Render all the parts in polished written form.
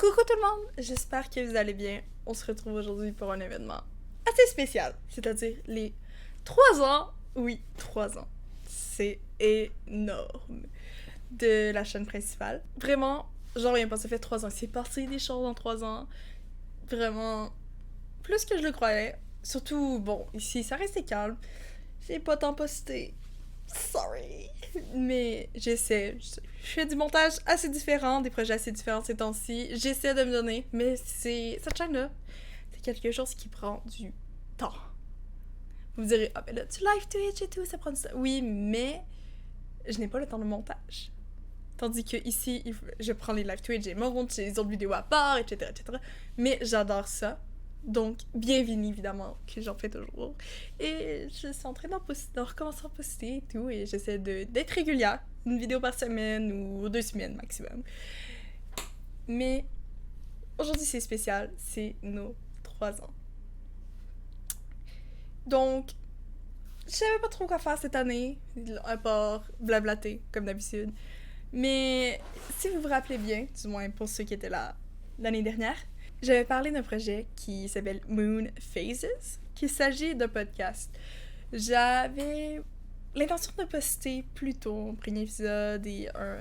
Coucou tout le monde, j'espère que vous allez bien. On se retrouve aujourd'hui pour un événement assez spécial, c'est-à-dire les 3 ans, oui, 3 ans. C'est énorme de la chaîne principale. Vraiment, j'en reviens pas, ça fait 3 ans. C'est passé des choses en 3 ans. Vraiment, plus que je le croyais. Surtout, bon, ici, ça restait calme. J'ai pas tant posté. Sorry. Mais j'essaie. Je fais du montage assez différent, des projets assez différents ces temps-ci. J'essaie de me donner, mais cette chaîne-là, c'est quelque chose qui prend du temps. Vous me direz, ah ben là, tu live Twitch et tout, ça prend du temps. Oui, mais je n'ai pas le temps de montage. Tandis que ici, je prends les live Twitch, j'ai monte, j'ai les autres vidéos à part, etc., etc. Mais j'adore ça. Donc, bienvenue évidemment, que j'en fais toujours. Et je suis en train d'en recommencer à poster et tout, et j'essaie d'être régulière. Une vidéo par semaine ou 2 semaines maximum. Mais aujourd'hui c'est spécial, c'est nos 3 ans. Donc, je savais pas trop quoi faire cette année, à part blablater, comme d'habitude. Mais si vous vous rappelez bien, du moins pour ceux qui étaient là l'année dernière, j'avais parlé d'un projet qui s'appelle Moon Phases, qu'il s'agit d'un podcast. J'avais l'intention de poster plus tôt un premier épisode et un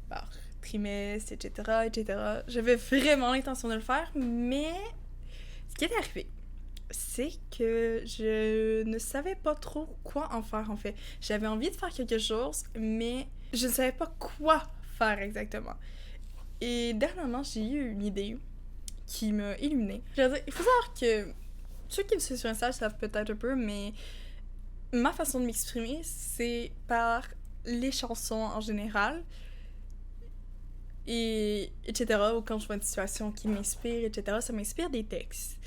par trimestre, etc., etc. J'avais vraiment l'intention de le faire, mais ce qui est arrivé, c'est que je ne savais pas trop quoi en faire, en fait. J'avais envie de faire quelque chose, mais je ne savais pas quoi faire exactement. Et dernièrement, j'ai eu une idée qui m'a illuminée. Je veux dire, il faut savoir que ceux qui me suivent sur Insta savent peut-être un peu, mais ma façon de m'exprimer, c'est par les chansons en général, et etc. Ou quand je vois une situation qui m'inspire, etc., ça m'inspire des textes.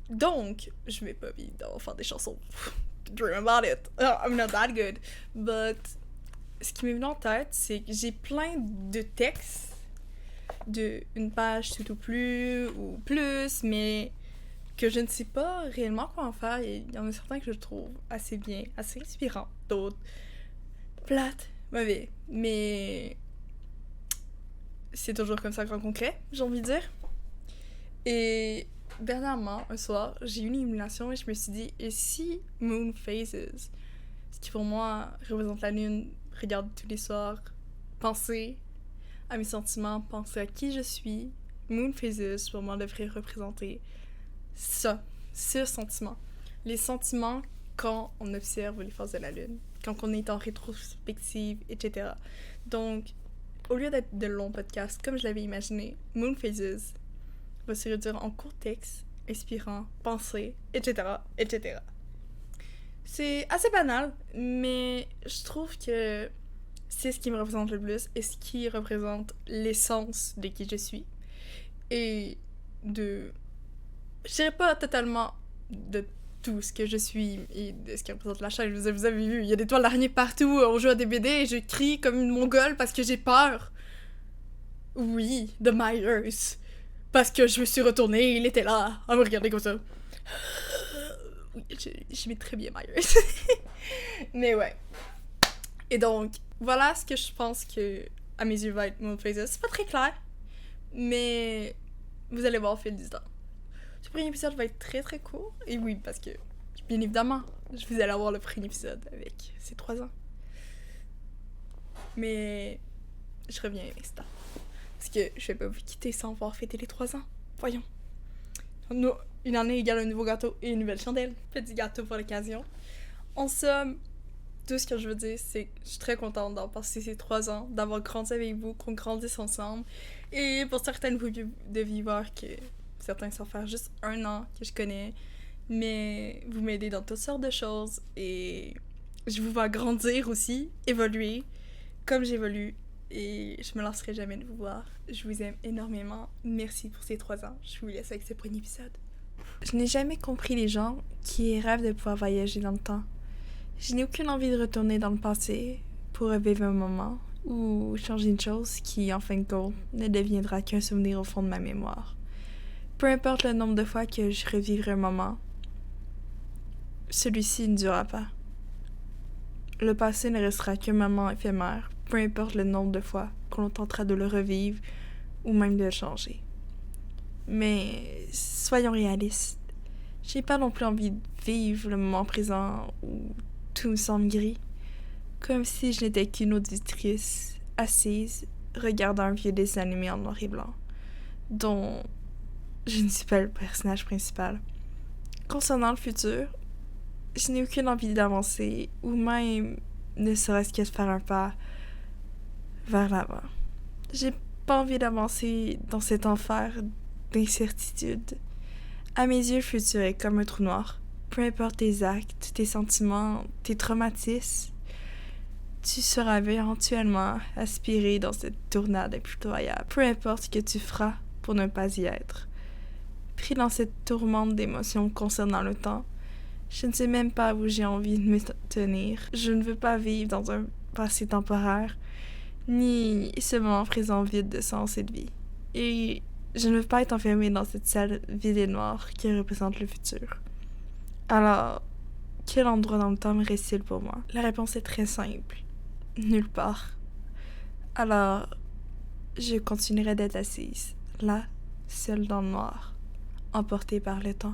Donc, je vais pas évidemment faire des chansons. Dream about it. I'm not that good. But, ce qui m'est venu en tête, c'est que j'ai plein de textes de une page tout ou plus, mais que je ne sais pas réellement quoi en faire. Il y en a certains que je trouve assez bien, assez inspirants. D'autres, plates, mauvais. Mais c'est toujours comme ça grand concret, j'ai envie de dire. Et dernièrement, un soir, j'ai eu une illumination et je me suis dit, et si Moon Phases, ce qui pour moi représente la lune, regarde tous les soirs, penser à mes sentiments, penser à qui je suis, Moon Phases pour moi devrait représenter ça, ce sentiment. Les sentiments quand on observe les phases de la lune, quand on est en rétrospective, etc. Donc, au lieu d'être de longs podcasts comme je l'avais imaginé, Moon Phases va se réduire en courts textes, inspirants, pensées, etc., etc. C'est assez banal, mais je trouve que c'est ce qui me représente le plus et ce qui représente l'essence de qui je suis. Et de... Je dirais pas totalement de tout ce que je suis et de ce qui représente la chaîne. Vous avez vu, il y a des toiles d'araignée partout, on joue à des BD et je crie comme une mongole parce que j'ai peur. Oui, de Myers. Parce que je me suis retournée et il était là, à me regarder comme ça. Oui, j'aimais très bien Myers. Mais ouais. Et donc, voilà ce que je pense que, à mes yeux, va être Moon Phases. C'est pas très clair, mais vous allez voir au fil du temps. Ce premier épisode va être très très court. Et oui, parce que, bien évidemment, je vous allez avoir le premier épisode avec ces 3 ans. Mais je reviens à l'instant. Parce que je vais pas vous quitter sans avoir fêté les 3 ans. Voyons. Une année égale un nouveau gâteau et une nouvelle chandelle. Petit gâteau pour l'occasion. En somme, tout ce que je veux dire, c'est que je suis très contente d'avoir passé ces 3 ans, d'avoir grandi avec vous, qu'on grandisse ensemble. Et pour certaines de viewers, que certains sans faire juste 1 an que je connais, mais vous m'aidez dans toutes sortes de choses et je vous vois grandir aussi, évoluer, comme j'évolue. Et je me lasserai jamais de vous voir. Je vous aime énormément. Merci pour ces 3 ans. Je vous laisse avec ce premier épisode. Je n'ai jamais compris les gens qui rêvent de pouvoir voyager dans le temps. Je n'ai aucune envie de retourner dans le passé pour revivre un moment ou changer une chose qui, en fin de compte, ne deviendra qu'un souvenir au fond de ma mémoire. Peu importe le nombre de fois que je revivrai un moment, celui-ci ne durera pas. Le passé ne restera qu'un moment éphémère, peu importe le nombre de fois qu'on tentera de le revivre ou même de le changer. Mais soyons réalistes. J'ai pas non plus envie de vivre le moment présent où tout me semble gris, comme si je n'étais qu'une auditrice assise regardant un vieux dessin animé en noir et blanc, dont je ne suis pas le personnage principal. Concernant le futur, je n'ai aucune envie d'avancer, ou même ne serait-ce que de faire un pas vers l'avant. J'ai pas envie d'avancer dans cet enfer d'incertitude. À mes yeux, le futur est comme un trou noir. Peu importe tes actes, tes sentiments, tes traumatismes, tu seras éventuellement aspiré dans cette tournade impitoyable. Peu importe ce que tu feras pour ne pas y être. Pris dans cette tourmente d'émotions concernant le temps, je ne sais même pas où j'ai envie de me tenir. Je ne veux pas vivre dans un passé temporaire, ni ce moment présent vide de sens et de vie. Et je ne veux pas être enfermée dans cette salle vide et noire qui représente le futur. Alors, quel endroit dans le temps me reste-t-il pour moi? La réponse est très simple. Nulle part. Alors, je continuerai d'être assise, là, seule dans le noir, emportée par le temps.